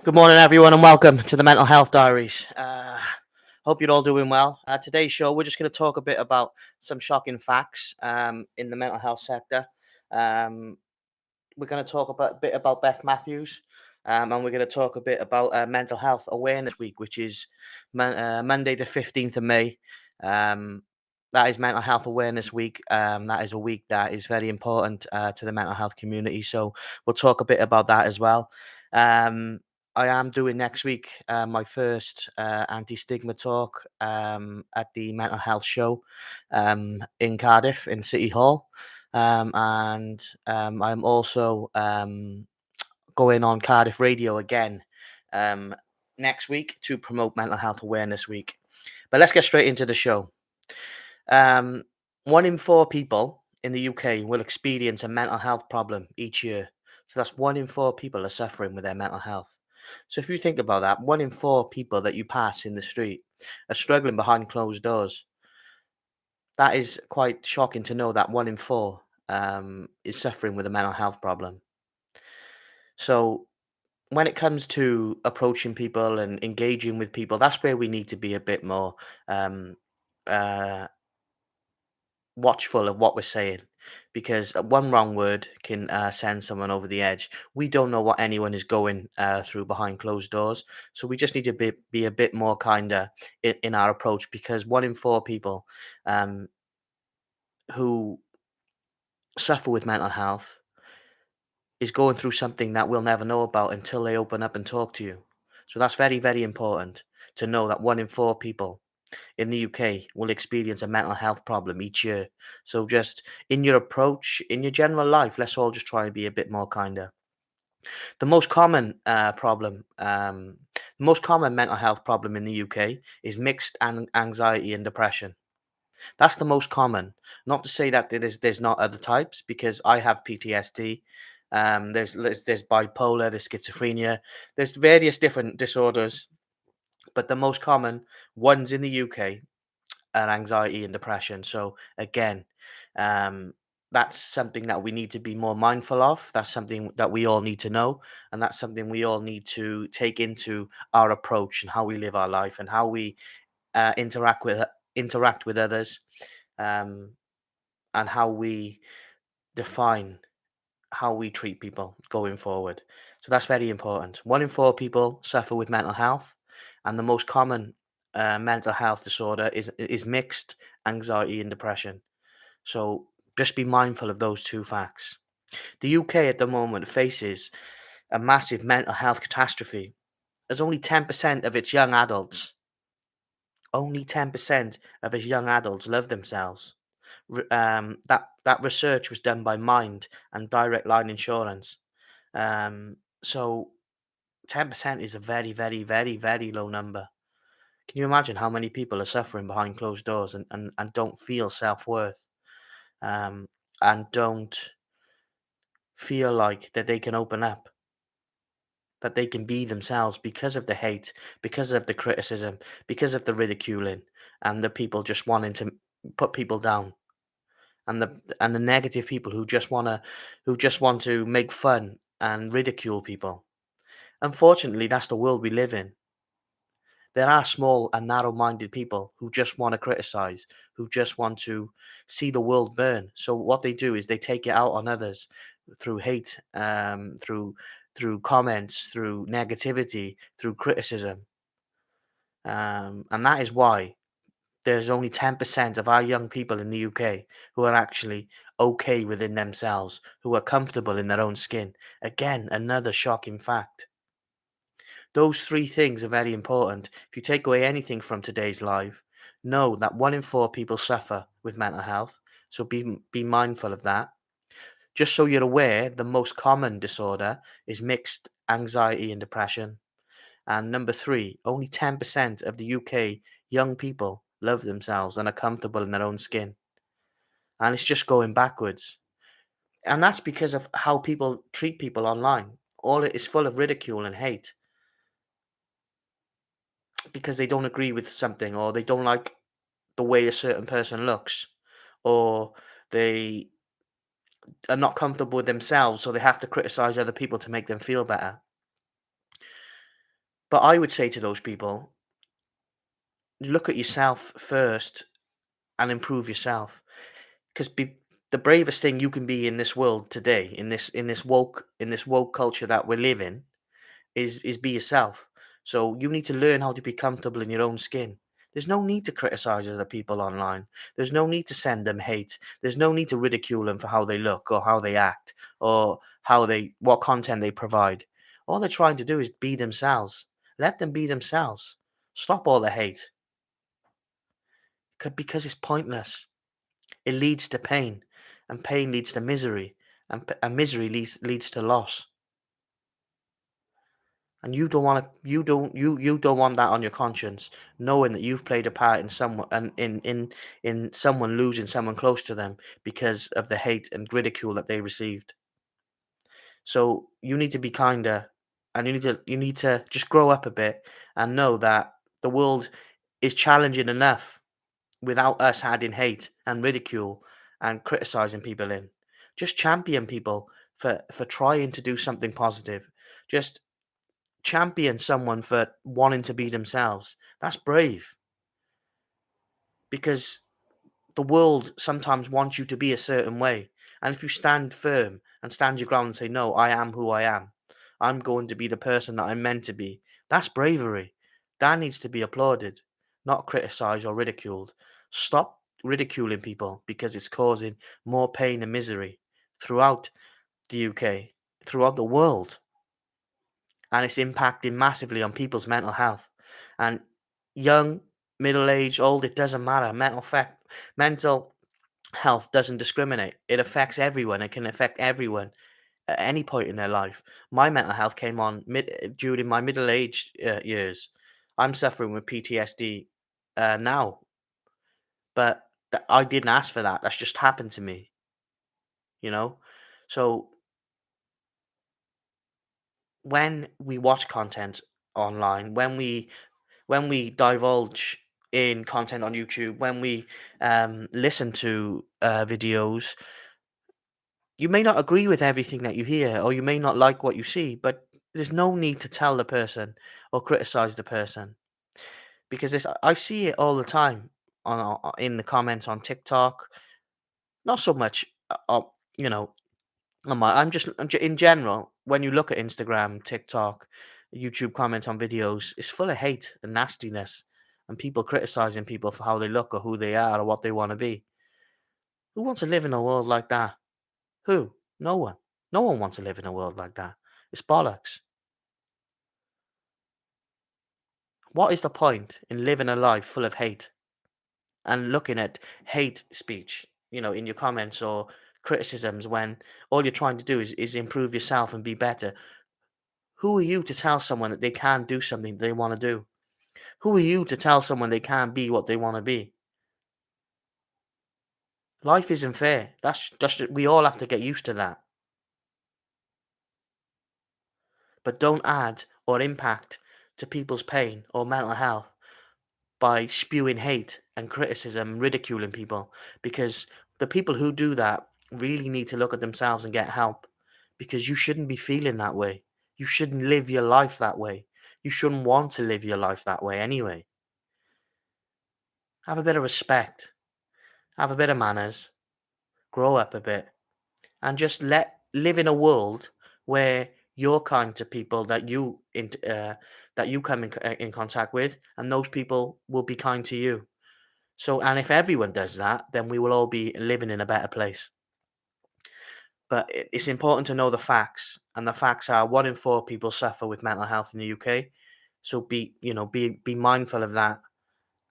Good morning, everyone, and welcome to the Mental Health Diaries. Hope you're all doing well. Today's show, we're just going to talk a bit about some shocking facts in the mental health sector. Um, we're going to talk a bit about Beth Matthews, and we're going to talk a bit about Mental Health Awareness Week, which is Monday, the 15th of May. Um, that is Mental Health Awareness Week. That is a week that is very important to the mental health community. So we'll talk a bit about that as well. Um, I am doing next week my first anti stigma talk at the Mental Health Show in Cardiff in City Hall. And I'm also going on Cardiff Radio again um, next week to promote Mental Health Awareness Week. But let's get straight into the show. Um, 1 in 4 people in the UK will experience a mental health problem each year. So that's 1 in 4 people are suffering with their mental health. So if you think about that, 1 in 4 people that you pass in the street are struggling behind closed doors. That is quite shocking to know that 1 in 4 is suffering with a mental health problem. So when it comes to approaching people and engaging with people, that's where we need to be a bit more um, uh, watchful of what we're saying, because one wrong word can send someone over the edge. We don't know what anyone is going through behind closed doors, so we just need to be a bit more kinder in our approach, because 1 in 4 people um, who suffer with mental health is going through something that we'll never know about until they open up and talk to you. So that's very, very important to know that 1 in 4 people in the UK will experience a mental health problem each year. So just in your approach, in your general life, let's all just try and be a bit more kinder. The most common the most common mental health problem in the UK is mixed anxiety and depression. That's the most common. Not to say that there's not other types, because I have PTSD. There's bipolar, there's schizophrenia, there's various different disorders, but the most common ones in the UK are anxiety and depression. So again, um, that's something that we need to be more mindful of. That's something that we all need to know, and that's something we all need to take into our approach and how we live our life and how we interact with others, um, and how we define how we treat people going forward. So that's very important. 1 in 4 people suffer with mental health, and the most common mental health disorder is mixed anxiety and depression. So just be mindful of those two facts. The UK at the moment faces a massive mental health catastrophe, as only 10% of its young adults love themselves. That research was done by Mind and Direct Line Insurance. So 10% is a very, very, very, very low number. Can you imagine how many people are suffering behind closed doors and don't feel self-worth, um, and don't feel like that they can open up, that they can be themselves because of the hate, because of the criticism, because of the ridiculing, and the people just wanting to put people down, and the negative people who just want to make fun and ridicule people. Unfortunately, that's the world we live in. There are small and narrow-minded people who just want to criticize, who just want to see the world burn. So what they do is they take it out on others through hate, through comments, through negativity, through criticism, and that is why there's only 10% of our young people in the UK who are actually okay within themselves, who are comfortable in their own skin. Again, another shocking fact. Those three things are very important. If you take away anything from today's life, know that 1 in 4 people suffer with mental health. So be mindful of that. Just so you're aware, the most common disorder is mixed anxiety and depression. And number three, only 10% of the UK young people love themselves and are comfortable in their own skin. And it's just going backwards. And that's because of how people treat people online. All it is full of ridicule and hate because they don't agree with something, or they don't like the way a certain person looks, or they are not comfortable with themselves, so they have to criticize other people to make them feel better. But I would say to those people, look at yourself first and improve yourself. Because the bravest thing you can be in this world today, in this woke culture that we live in, is be yourself. So you need to learn how to be comfortable in your own skin. There's no need to criticize other people online. There's no need to send them hate. There's no need to ridicule them for how they look or how they act or what content they provide. All they're trying to do is be themselves. Let them be themselves. Stop all the hate because it's pointless. It leads to pain, and pain leads to misery, and misery leads to loss. And you don't want to, you don't want that on your conscience, knowing that you've played a part in someone and in someone losing someone close to them because of the hate and ridicule that they received. So you need to be kinder, and you need to just grow up a bit and know that the world is challenging enough without us adding hate and ridicule and criticizing people in. Just champion people for trying to do something positive. Just champion someone for wanting to be themselves. That's brave because the world sometimes wants you to be a certain way. And if you stand firm and stand your ground and say, no, I am who I am, I'm going to be the person that I'm meant to be, that's bravery. That needs to be applauded, not criticized or ridiculed. Stop ridiculing people because it's causing more pain and misery throughout the UK, throughout the world. And it's impacting massively on people's mental health. And young, middle aged, old, it doesn't matter. Mental health doesn't discriminate. It affects everyone. It can affect everyone at any point in their life. My mental health came on during my middle aged years. I'm suffering with PTSD now, but I didn't ask for that. That's just happened to me, you know? So when we watch content online, when we divulge in content on YouTube, when we listen to videos, you may not agree with everything that you hear, or you may not like what you see, but there's no need to tell the person or criticize the person because I see it all the time in the comments on TikTok. Not so much, you know, in general. When you look at Instagram, TikTok, YouTube comments on videos, it's full of hate and nastiness and people criticizing people for how they look or who they are or what they want to be. Who wants to live in a world like that? Who? No one. No one wants to live in a world like that. It's bollocks. What is the point in living a life full of hate and looking at hate speech, in your comments or criticisms when all you're trying to do is improve yourself and be better? Who are you to tell someone that they can't do something they want to do? Who are you to tell someone they can't be what they want to be? Life isn't fair. We all have to get used to that. But don't add or impact to people's pain or mental health by spewing hate and criticism, ridiculing people, because the people who do that really need to look at themselves and get help because you shouldn't be feeling that way. You shouldn't live your life that way. You shouldn't want to live your life that way anyway. Have a bit of respect, have a bit of manners, grow up a bit, and just live in a world where you're kind to people that you come in contact with, and those people will be kind to you. So, and if everyone does that, then we will all be living in a better place. But it's important to know the facts, and the facts are 1 in 4 people suffer with mental health in the UK. So be mindful of that.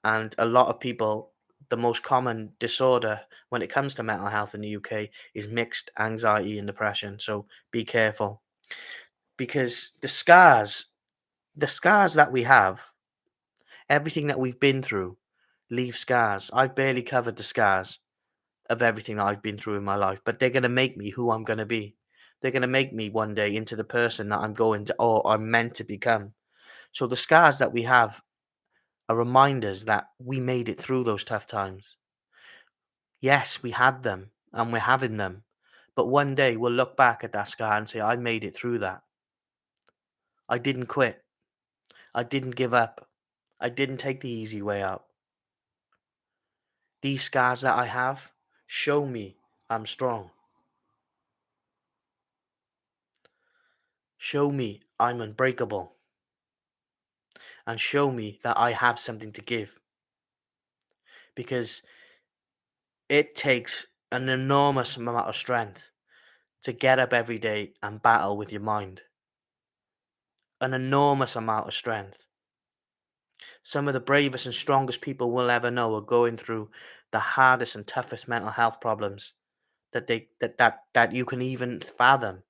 And a lot of people, the most common disorder when it comes to mental health in the UK is mixed anxiety and depression. So be careful because the scars that we have, everything that we've been through, leave scars. I've barely covered the scars of everything that I've been through in my life, but they're going to make me who I'm going to be. They're going to make me one day into the person that I'm going to or I'm meant to become. So the scars that we have are reminders that we made it through those tough times. Yes, we had them and we're having them. But one day we'll look back at that scar and say, I made it through that. I didn't quit. I didn't give up. I didn't take the easy way out. These scars that I have show me I'm strong. Show me I'm unbreakable. And show me that I have something to give. Because it takes an enormous amount of strength to get up every day and battle with your mind. An enormous amount of strength. Some of the bravest and strongest people we'll ever know are going through the hardest and toughest mental health problems that you can even fathom,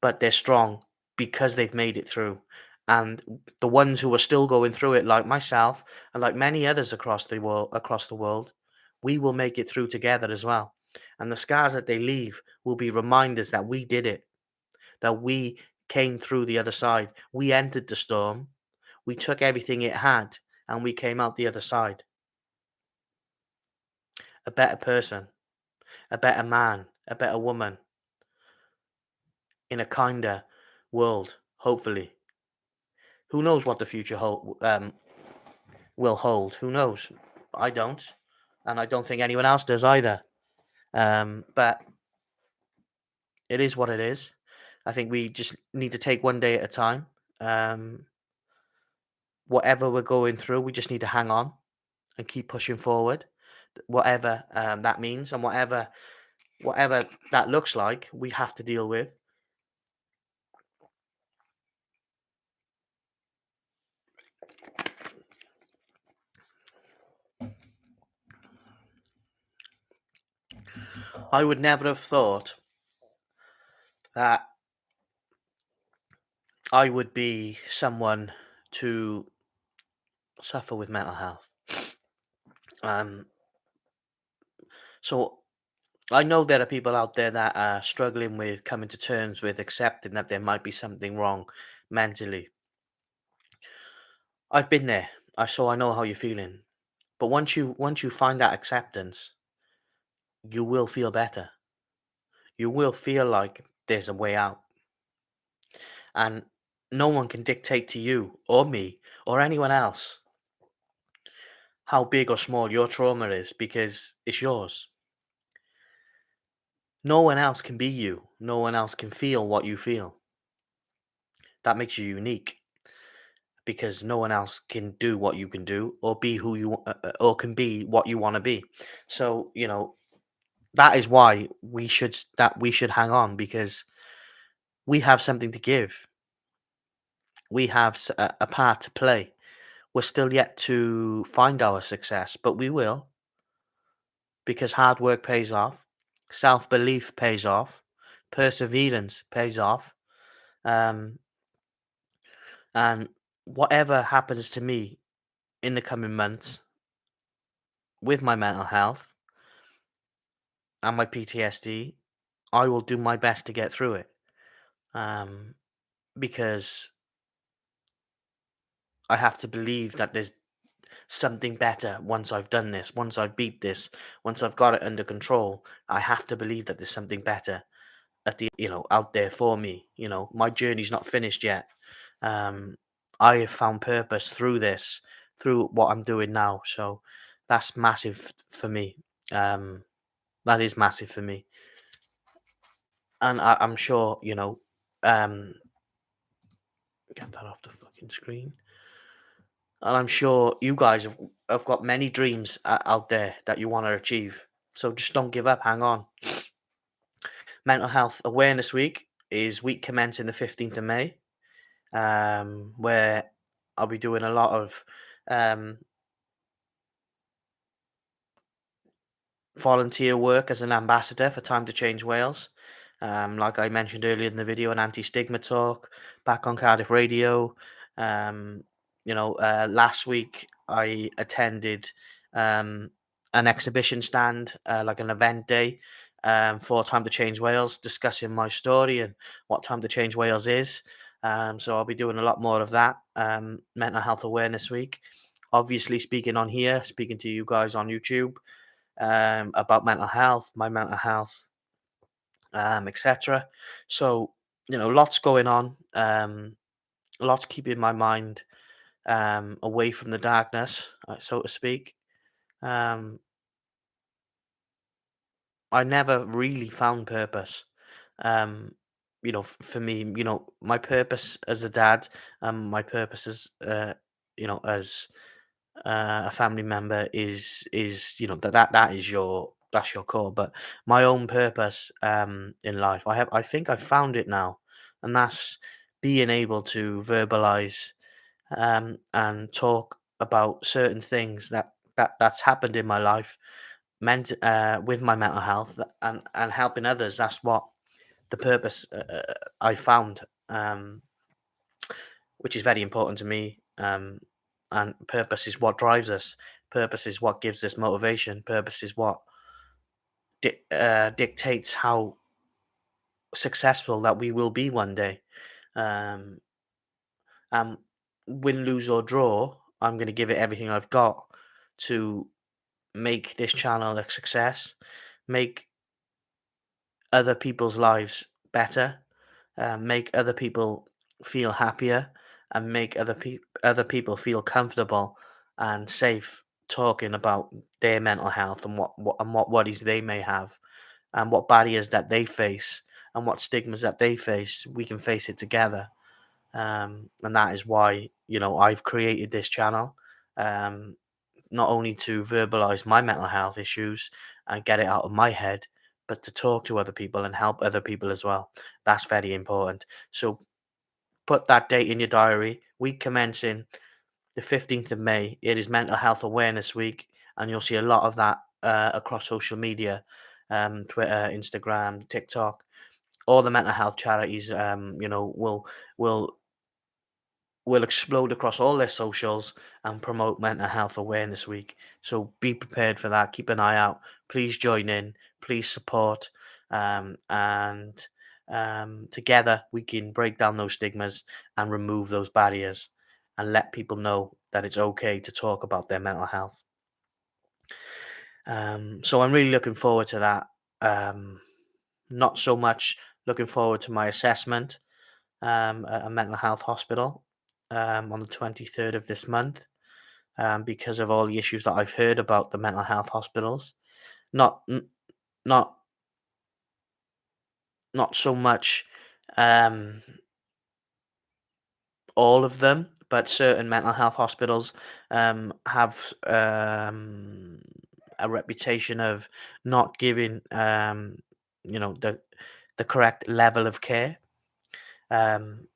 but they're strong because they've made it through. And the ones who are still going through it, like myself and like many others across the world, we will make it through together as well. And the scars that they leave will be reminders that we did it, that we came through the other side. We entered the storm, we took everything it had, and we came out the other side a better person, a better man, a better woman, in a kinder world, hopefully. Who knows what the future will hold? Who knows? I don't, and I don't think anyone else does either. But it is what it is. I think we just need to take one day at a time. Um, whatever we're going through, we just need to hang on and keep pushing forward, whatever that means, and whatever that looks like, we have to deal with. I would never have thought that I would be someone to suffer with mental health. Um, so I know there are people out there that are struggling with coming to terms with accepting that there might be something wrong mentally. I've been there. I know how you're feeling. But once you find that acceptance, you will feel better. You will feel like there's a way out. And no one can dictate to you or me or anyone else how big or small your trauma is because it's yours. No one else can be you. No one else can feel what you feel. That makes you unique because no one else can do what you can do or be who you or can be what you want to be. So, that is why we should hang on because we have something to give. We have a part to play. We're still yet to find our success, but we will because hard work pays off, self-belief pays off, perseverance pays off. Um, and whatever happens to me in the coming months with my mental health and my PTSD, I will do my best to get through it. Um, because I have to believe that there's something better once I've done this, once I've beat this, once I've got it under control. I have to believe that there's something better out there for me. My journey's not finished yet. Um, I have found purpose through this, through what I'm doing now. So that's massive for me. Um, that is massive for me, and I'm sure Um, get that off the fucking screen. And I'm sure you guys have got many dreams out there that you want to achieve. So just don't give up. Hang on. Mental Health Awareness Week is week commencing the 15th of May, where I'll be doing a lot of um, volunteer work as an ambassador for Time to Change Wales. Like I mentioned earlier in the video, an anti-stigma talk back on Cardiff Radio. Um, last week I attended um, an exhibition stand, like an event day, for Time to Change Wales, discussing my story and what Time to Change Wales is. So I'll be doing a lot more of that. Mental Health Awareness Week. Obviously, speaking on here, speaking to you guys on YouTube about mental health, my mental health, etc. So lots going on. a lot to keep in my mind, away from the darkness, so to speak. Um, I never really found purpose. Um, for me, my purpose as a dad, my purpose as, as a family member is that is your core. But my own purpose, in life, I think I've found it now, and that's being able to verbalize, and talk about certain things that's happened in my life, with my mental health, and helping others. That's what the purpose, I found, which is very important to me. And purpose is what drives us. Purpose is what gives us motivation. Purpose is what dictates how successful that we will be one day. Um, and win, lose or draw, I'm going to give it everything I've got to make this channel a success, make other people's lives better, make other people feel happier, and make other people feel comfortable and safe talking about their mental health, and what worries they may have, and what barriers that they face, and what stigmas that they face. We can face it together, and that is why I've created this channel. Um, Not only to verbalize my mental health issues and get it out of my head, but to talk to other people and help other people as well. That's very important. So put that date in your diary. Week commencing the 15th of May. It is Mental Health Awareness Week, and you'll see a lot of that, across social media, Twitter, Instagram, TikTok. All the mental health charities, will will explode across all their socials and promote Mental Health Awareness Week. So be prepared for that. Keep an eye out. Please join in. Please support. And together we can break down those stigmas and remove those barriers and let people know that it's okay to talk about their mental health. So I'm really looking forward to that. Not so much looking forward to my assessment, at a mental health hospital, on the 23rd of this month, because of all the issues that I've heard about the mental health hospitals. Not n- not not so much, um, all of them, but certain mental health hospitals, have, a reputation of not giving, the correct level of care. Um,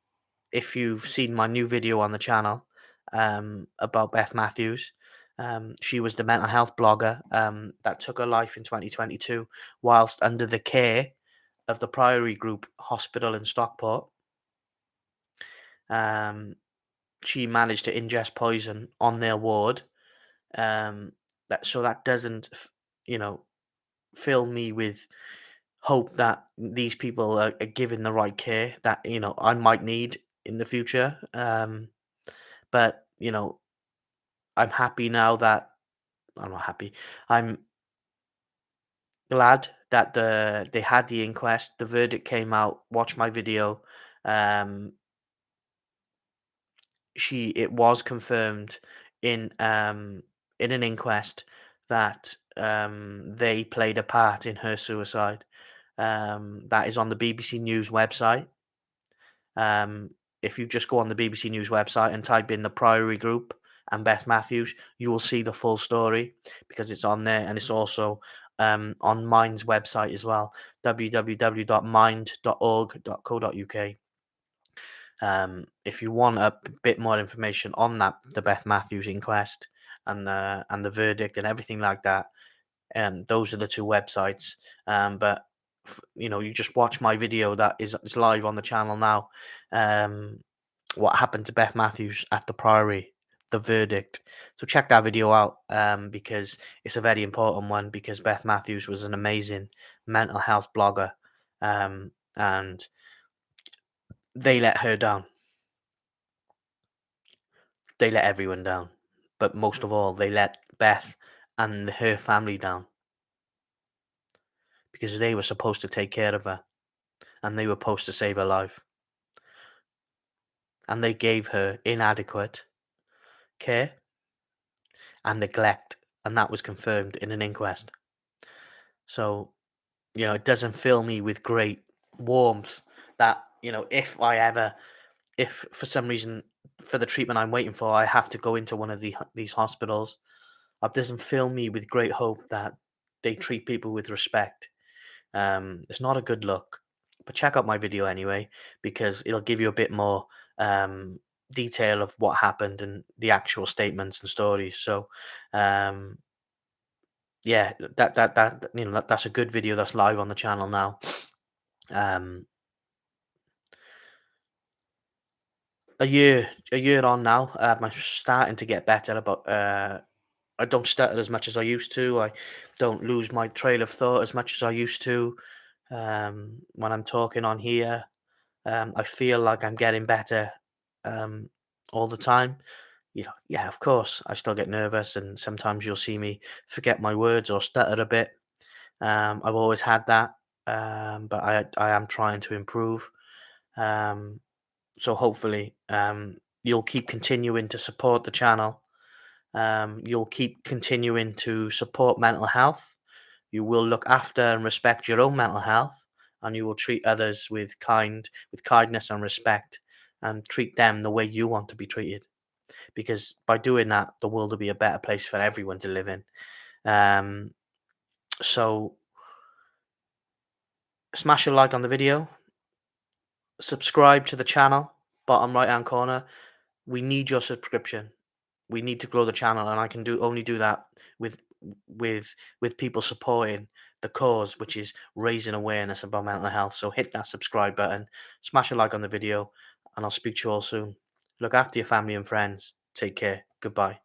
if you've seen my new video on the channel, about Beth Matthews. She was the mental health blogger, that took her life in 2022 whilst under the care of the Priory Group Hospital in Stockport. Um, she managed to ingest poison on their ward. Um, that doesn't, you know, fill me with hope that these people are given the right care that I might need in the future. But I'm happy now that I'm not happy. I'm glad that they had the inquest. The verdict came out. Watch my video. Um, it was confirmed in in an inquest that they played a part in her suicide. That is on the BBC News website. Um, if you just go on the BBC News website and type in the Priory Group and Beth Matthews, you will see the full story because it's on there, and it's also, on Mind's website as well, www.mind.org.co.uk. If you want a bit more information on the Beth Matthews inquest and the verdict and everything like that, those are the two websites. But you just watch my video that is live on the channel now. Um, what happened to Beth Matthews at the Priory, the verdict. So check that video out, because it's a very important one. Because Beth Matthews was an amazing mental health blogger, and they let her down. They let everyone down, but most of all, they let Beth and her family down because they were supposed to take care of her and they were supposed to save her life. and they gave her inadequate care and neglect, and that was confirmed in an inquest. So, it doesn't fill me with great warmth that, if for some reason, for the treatment I'm waiting for, I have to go into one of these hospitals, it doesn't fill me with great hope that they treat people with respect. It's not a good look, but check out my video anyway, because it'll give you a bit more detail of what happened and the actual statements and stories. So, um, yeah, that's a good video that's live on the channel now. Um, a year on now, I'm starting to get better, but I don't stutter as much as I used to. I don't lose my trail of thought as much as I used to. When I'm talking on here, I feel like I'm getting better um, all the time. Yeah, of course, I still get nervous, and sometimes you'll see me forget my words or stutter a bit. I've always had that, but I am trying to improve. Um, so hopefully, you'll keep continuing to support the channel. You'll keep continuing to support mental health. You will look after and respect your own mental health, and you will treat others with kindness and respect, and treat them the way you want to be treated. Because by doing that, the world will be a better place for everyone to live in. Um, so smash a like on the video, subscribe to the channel, bottom right hand corner. We need your subscription. We need to grow the channel, and I can only do that with with with people supporting the cause, which is raising awareness about mental health. So hit that subscribe button, smash a like on the video, and I'll speak to you all soon. Look after your family and friends. Take care. Goodbye.